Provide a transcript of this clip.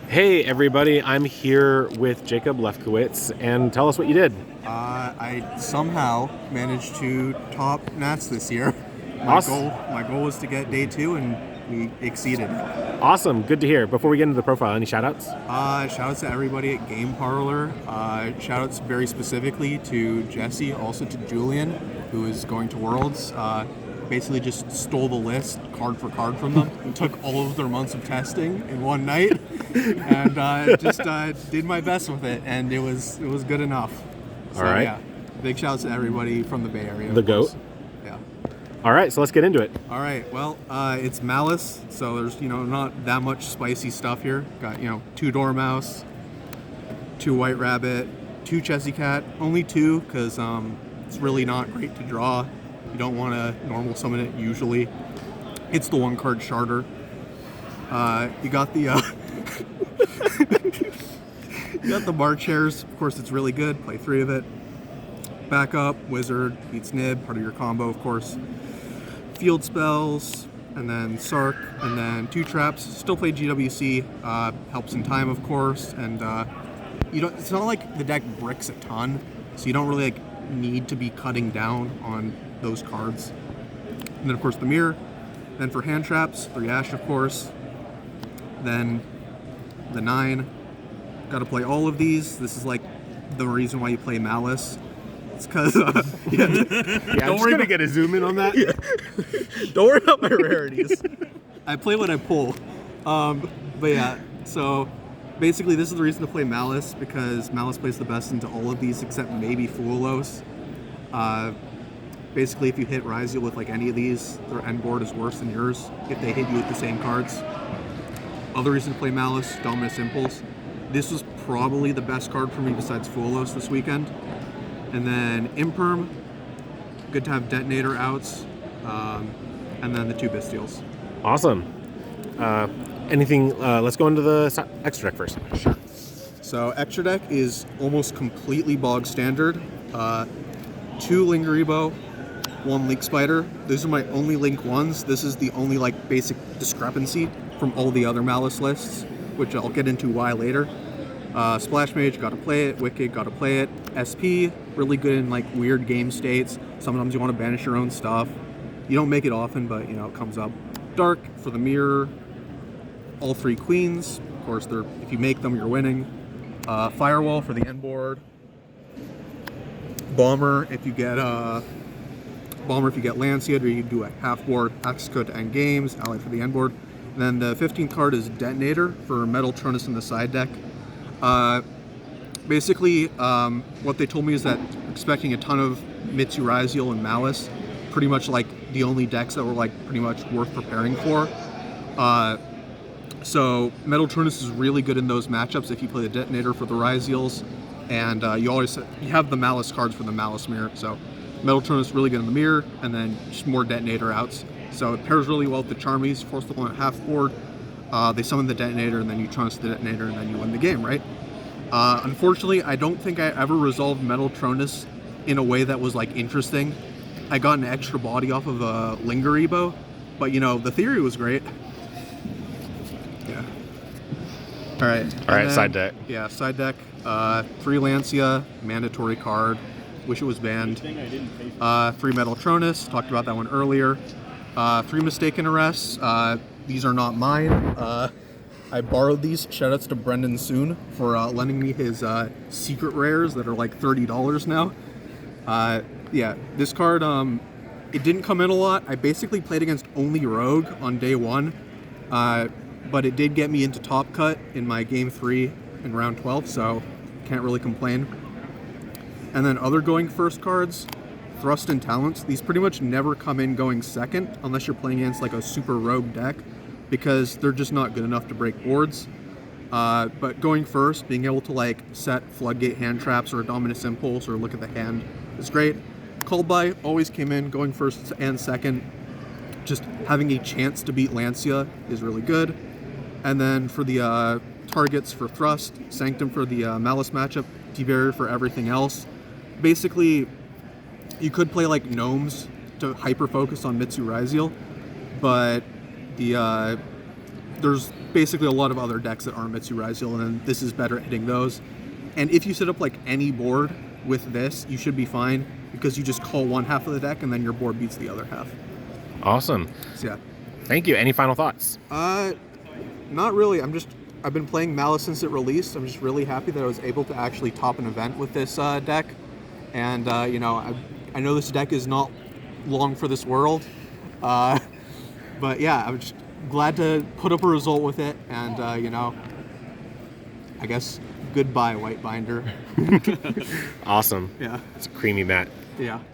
Hey everybody, I'm here with Jacob Lefkowitz, and tell us what you did. I somehow managed to top Nats this year. Awesome. My goal was to get day 2, and we exceeded it. Awesome, good to hear. Before we get into the profile, any shout-outs? Shout-outs to everybody at Game Parlor. Shout-outs very specifically to Jesse, also to Julian, who is going to Worlds. Basically just stole the list card for card from them and took all of their months of testing in one night, and just did my best with it, and it was good enough. So, All right. Yeah, big shout out to everybody from the Bay Area. The GOAT. Yeah. All right, so let's get into it. All right. Well, it's Maliss, so there's not that much spicy stuff here. Got 2 Dormouse, 2 White Rabbit, 2 Chessy Cat. Only 2 because it's really not great to draw. You don't want to normal summon it usually. It's the 1-card Charter. You got the you got the March Hairs. Of course, it's really good. Play 3 of it. Backup, Wizard, beats Nib, part of your combo, of course. Field Spells, and then Sark, and then 2 Traps. Still play GWC. Helps in time, of course. And it's not like the deck bricks a ton, so you don't really need to be cutting down on those cards. And then of course the Mirror. Then for hand traps, 3 Ash of course. Then the 9. Got to play all of these. This is like the reason why you play Maliss. It's because Don't worry, gonna get a zoom in on that. Yeah. Don't worry about my rarities. I play what I pull. But yeah, so basically this is the reason to play Maliss, because Maliss plays the best into all of these except maybe Fuelos. Basically, if you hit Ryziel with any of these, their end board is worse than yours if they hit you with the same cards. Other reason to play Maliss, Dominus Impulse. This was probably the best card for me besides Fuelos this weekend. And then Imperm, good to have Detonator outs. And then the 2 Bystials. Awesome. Anything? Let's go into the extra deck first. Sure. So extra deck is almost completely bog standard. 2 Lingeribo, 1 Leak Spider. Those are my only Link 1s. This is the only basic discrepancy from all the other Maliss lists, which I'll get into why later. Splash Mage, gotta play it. Wicked, gotta play it. SP, really good in weird game states. Sometimes you want to banish your own stuff. You don't make it often, but it comes up. Dark for the Mirror. All 3 Queens. Of course, if you make them, you're winning. Firewall for the end board. Bomber if you get Lancia, or you can do a half board access code to end games, allied for the end board. And then the 15th card is Detonator for Metal Turnus in the side deck. Basically, what they told me is that expecting a ton of Mitsu Ryziel and Maliss, pretty much the only decks that were pretty much worth preparing for. So Metal Turnus is really good in those matchups if you play the Detonator for the Ryziels. And you have the Maliss cards for the Maliss Mirror. So Metal Turnus really good in the Mirror, and then just more Detonator outs. So it pairs really well with the Charmies. Force the one at half board. They summon the Detonator, and then you Turnus the Detonator, and then you win the game, right? Unfortunately, I don't think I ever resolved Metal Turnus in a way that was interesting. I got an extra body off of a Lingeribo, but the theory was great. Yeah. All right, side deck. Yeah, side deck. 3 Lancia, mandatory card. Wish it was banned. 3 Metal Tronus, talked about that one earlier. 3 Mistaken Arrests. These are not mine. I borrowed these. Shoutouts to Brendan Soon for lending me his secret rares that are $30 now. Yeah, this card, it didn't come in a lot. I basically played against only Rogue on day 1. But it did get me into top cut in my game 3 in round 12, so can't really complain. And then other going first cards, Thrust and Talents. These pretty much never come in going second unless you're playing against a super rogue deck, because they're just not good enough to break boards. But going first, being able to set Floodgate hand traps or a Dominus Impulse or look at the hand is great. Called by always came in going first and second. Just having a chance to beat Lancia is really good. And then for the targets for Thrust, Sanctum for the Maliss matchup, Debarrier for everything else. Basically, you could play Gnomes to hyper focus on Mitsu Ryziel, but the there's basically a lot of other decks that aren't Mitsu-Raziel, and this is better at hitting those. And if you set up like any board with this, you should be fine because you just call one half of the deck and then your board beats the other half. Awesome. So yeah. Thank you. Any final thoughts? Not really. I've been playing Maliss since it released. I'm just really happy that I was able to actually top an event with this deck. And you know, I know this deck is not long for this world, but yeah, I'm just glad to put up a result with it. And you know, I guess goodbye, White Binder. Awesome. Yeah. It's a creamy mat. Yeah.